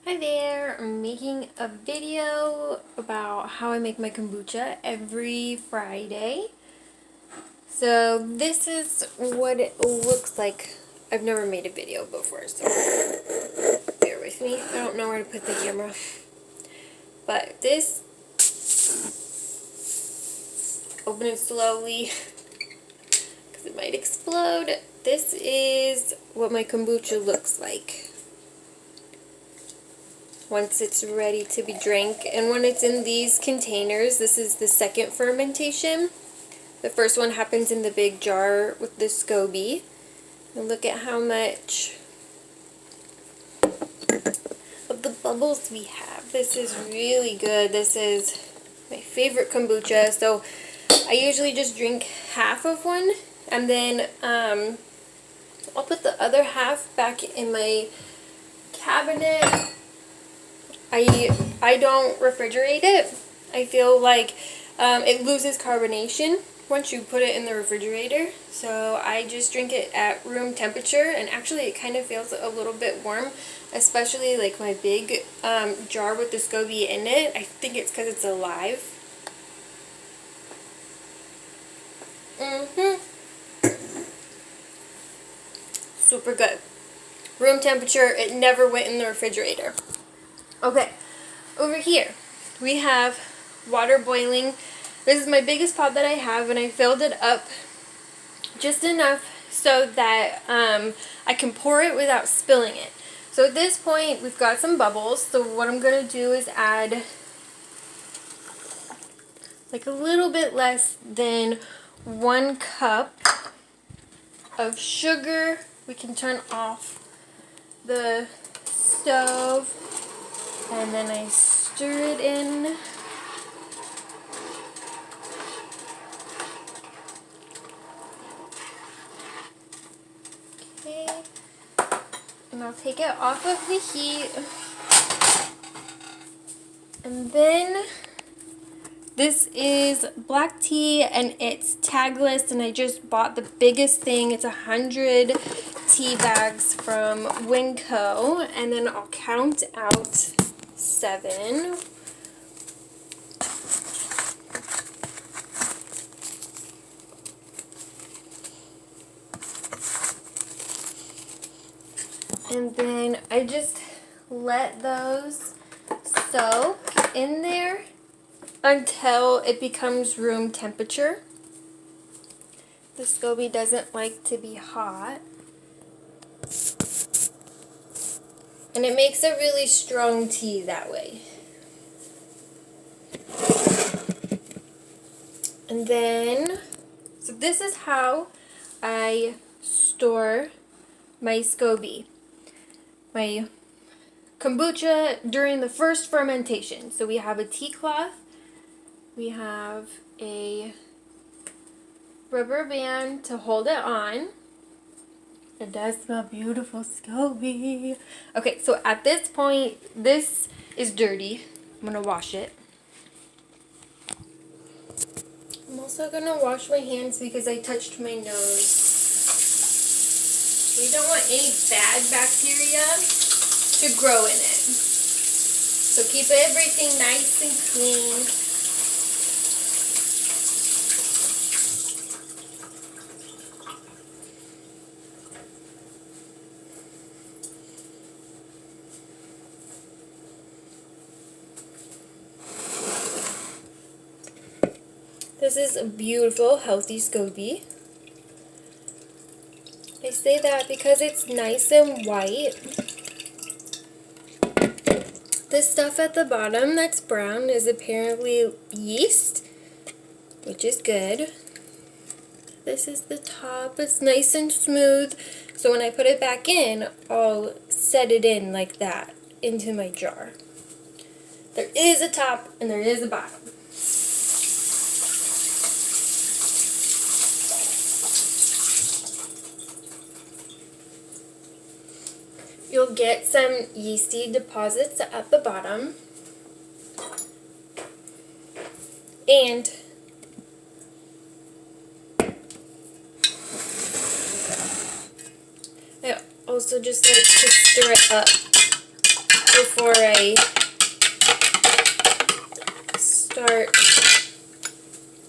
Hi there, I'm making a video about how I make my kombucha every Friday. So this is what it looks like. I've never made a video before, so bear with me. I don't know where to put the camera. But this, open it slowly because it might explode. This is what my kombucha looks like once it's ready to be drank. And when it's in these containers, this is the second fermentation. The first one happens in the big jar with the SCOBY. And look at how much of the bubbles we have. This is really good. This is my favorite kombucha. So I usually just drink half of one, and then I'll put the other half back in my cabinet. I don't refrigerate it. I feel like it loses carbonation once you put it in the refrigerator. So I just drink it at room temperature, and actually it kind of feels a little bit warm, especially like my big jar with the SCOBY in it. I think it's because it's alive. Super good. Room temperature, it never went in the refrigerator. Okay, over here we have water boiling. This is my biggest pot that I have, and I filled it up just enough so that I can pour it without spilling it. So at this point we've got some bubbles, so what I'm going to do is add like a little bit less than 1 cup of sugar. We can turn off the stove, and then I stir it in. Okay, and I'll take it off of the heat. And then this is black tea, and it's tagless, and I just bought the biggest thing. It's 100 tea bags from Winco, and then I'll count out 7. And then I just let those soak in there until it becomes room temperature. The SCOBY doesn't like to be hot. And it makes a really strong tea that way. And then, so this is how I store my SCOBY. My kombucha during the first fermentation. So we have a tea cloth, we have a rubber band to hold it on. It does smell beautiful, SCOBY. Okay, so at this point, this is dirty. I'm gonna wash it. I'm also gonna wash my hands because I touched my nose. We don't want any bad bacteria to grow in it. So keep everything nice and clean. This is a beautiful, healthy SCOBY. I say that because it's nice and white. This stuff at the bottom that's brown is apparently yeast, which is good. This is the top. It's nice and smooth. So when I put it back in, I'll set it in like that into my jar. There is a top and there is a bottom. You'll get some yeasty deposits at the bottom. And I also just like to stir it up before I start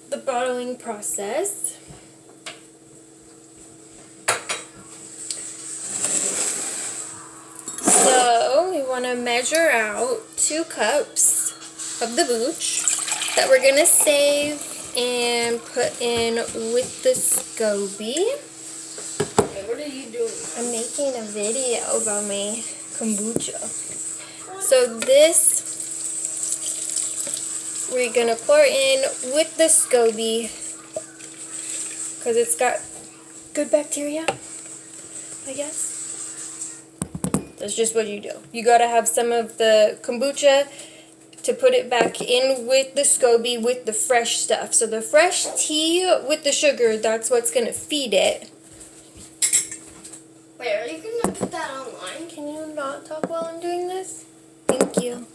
the bottling process. So we want to measure out 2 cups of the booch that we're going to save and put in with the SCOBY. What are you doing? I'm making a video about my kombucha. So this we're going to pour in with the SCOBY because it's got good bacteria, I guess. That's just what you do. You got to have some of the kombucha to put it back in with the SCOBY with the fresh stuff. So the fresh tea with the sugar, that's what's going to feed it. Wait, are you going to put that online? Can you not talk while I'm doing this? Thank you.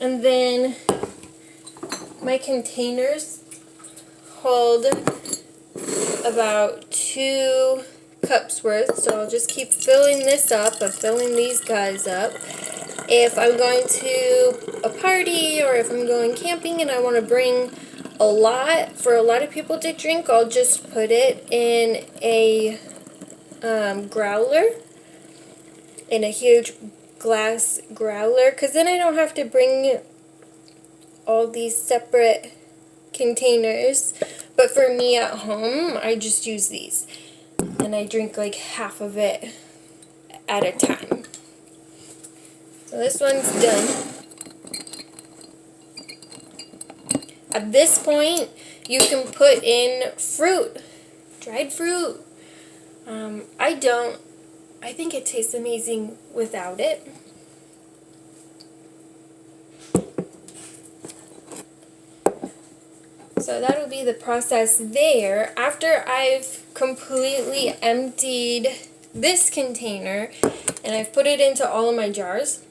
And then my containers hold about 2 cups worth, so I'll just keep filling this up. I'm filling these guys up. If I'm going to a party or if I'm going camping and I want to bring a lot for a lot of people to drink, I'll just put it in a growler, in a huge glass growler, because then I don't have to bring all these separate containers. But for me at home, I just use these, and I drink like half of it at a time. So this one's done. At this point, you can put in fruit, dried fruit. I think it tastes amazing without it. So that'll be the process there. After I've completely emptied this container and I've put it into all of my jars,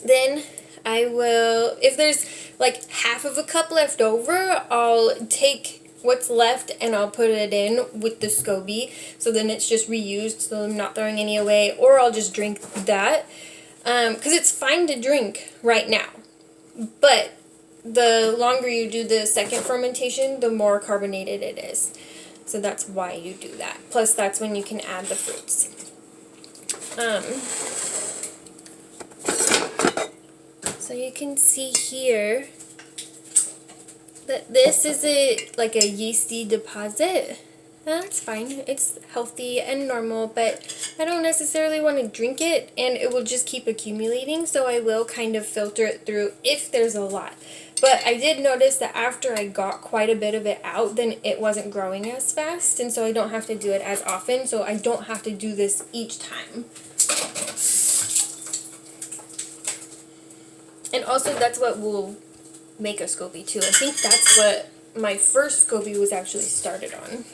then I will, if there's like half of a cup left over, I'll take what's left and I'll put it in with the SCOBY, so then it's just reused, so I'm not throwing any away, or I'll just drink that, because it's fine to drink right now, but the longer you do the second fermentation, the more carbonated it is, so that's why you do that. Plus that's when you can add the fruits. So you can see here that this is like a yeasty deposit. That's fine. It's healthy and normal, but I don't necessarily want to drink it, and it will just keep accumulating, so I will kind of filter it through if there's a lot. But I did notice that after I got quite a bit of it out, then it wasn't growing as fast, and so I don't have to do it as often, so I don't have to do this each time. And also, that's what will make a SCOBY too. I think that's what my first SCOBY was actually started on.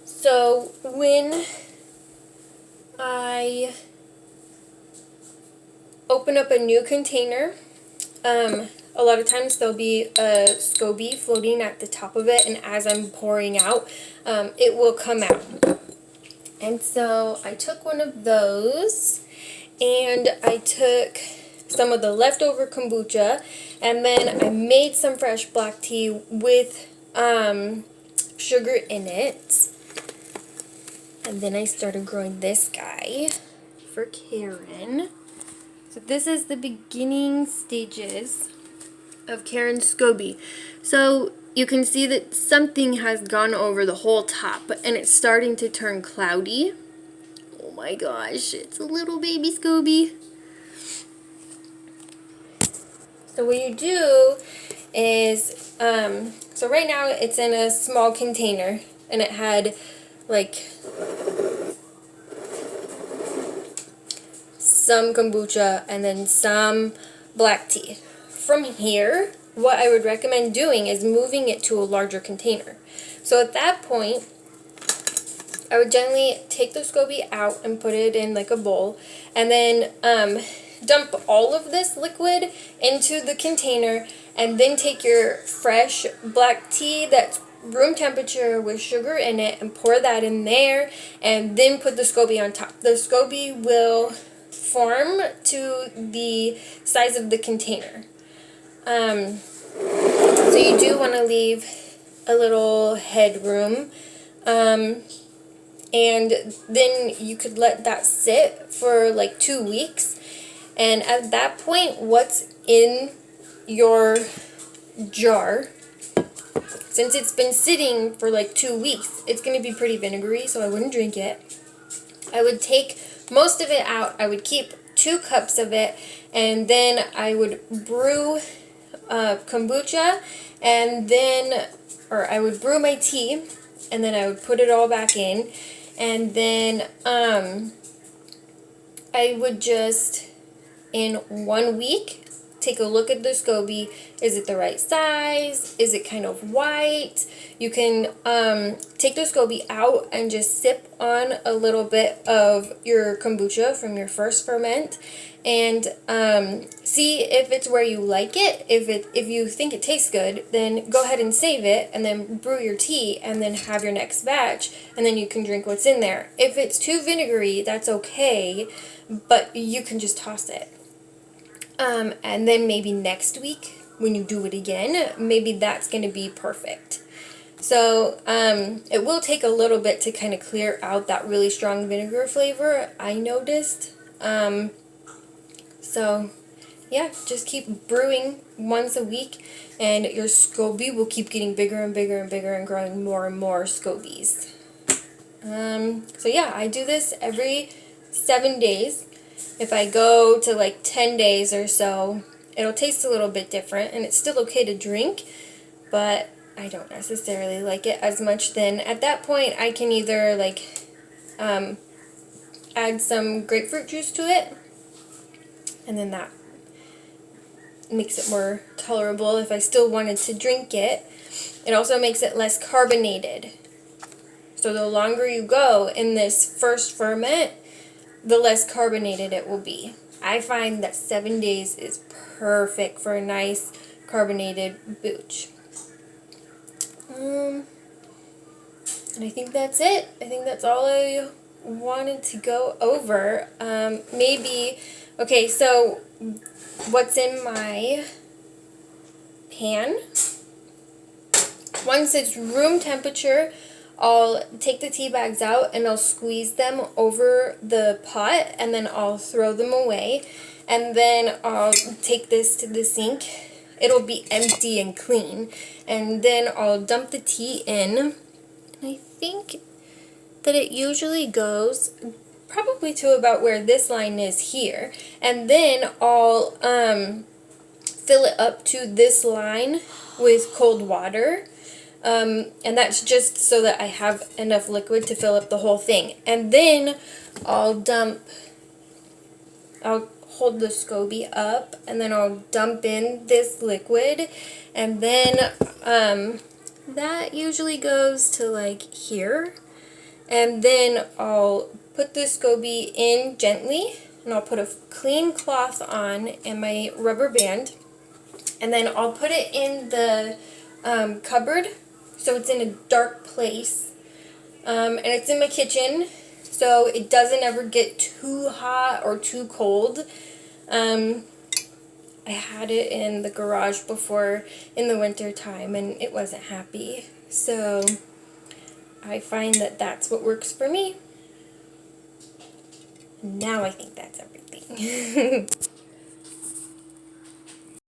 So when I open up a new container, a lot of times there'll be a SCOBY floating at the top of it, and as I'm pouring out, it will come out. And so I took one of those, and I took some of the leftover kombucha, and then I made some fresh black tea with sugar in it. And then I started growing this guy for Karen. So this is the beginning stages of Karen's SCOBY. So you can see that something has gone over the whole top, and it's starting to turn cloudy. Oh my gosh, it's a little baby SCOBY. So what you do is, so right now it's in a small container, and it had like some kombucha and then some black tea. From here, what I would recommend doing is moving it to a larger container. So at that point, I would gently take the SCOBY out and put it in like a bowl, and then dump all of this liquid into the container, and then take your fresh black tea that's room temperature with sugar in it and pour that in there, and then put the SCOBY on top. The SCOBY will form to the size of the container. So you do want to leave a little headroom, and then you could let that sit for like 2 weeks, and at that point, what's in your jar, since it's been sitting for like 2 weeks, it's going to be pretty vinegary, so I wouldn't drink it. I would take most of it out. I would keep 2 cups of it, and then I would brew kombucha, and then, or I would brew my tea, and then I would put it all back in, and then I would just, in 1 week, take a look at the SCOBY. Is it the right size? Is it kind of white? You can take the SCOBY out and just sip on a little bit of your kombucha from your first ferment, and see if it's where you like it. If you think it tastes good, then go ahead and save it, and then brew your tea, and then have your next batch, and then you can drink what's in there. If it's too vinegary, that's okay, but you can just toss it. And then maybe next week, when you do it again, maybe that's going to be perfect. So, it will take a little bit to kind of clear out that really strong vinegar flavor, I noticed. So, yeah, just keep brewing once a week, and your SCOBY will keep getting bigger and bigger and bigger and growing more and more SCOBYs. So yeah, I do this every 7 days. If I go to like 10 days or so, it'll taste a little bit different, and it's still okay to drink, but I don't necessarily like it as much. Then at that point, I can either like add some grapefruit juice to it, and then that makes it more tolerable if I still wanted to drink it. It also makes it less carbonated. So the longer you go in this first ferment, the less carbonated it will be. I find that 7 days is perfect for a nice carbonated booch. And I think that's it. I think that's all I wanted to go over. Okay, so what's in my pan? Once it's room temperature, I'll take the tea bags out and I'll squeeze them over the pot, and then I'll throw them away, and then I'll take this to the sink. It'll be empty and clean, and then I'll dump the tea in. I think that it usually goes probably to about where this line is here, and then I'll fill it up to this line with cold water. And that's just so that I have enough liquid to fill up the whole thing. And then I'll hold the SCOBY up, and then I'll dump in this liquid, and then that usually goes to like here. And then I'll put the SCOBY in gently, and I'll put a clean cloth on and my rubber band, and then I'll put it in the cupboard, so it's in a dark place, and it's in my kitchen, so it doesn't ever get too hot or too cold. I had it in the garage before in the winter time, and it wasn't happy, so I find that that's what works for me. Now I think that's everything.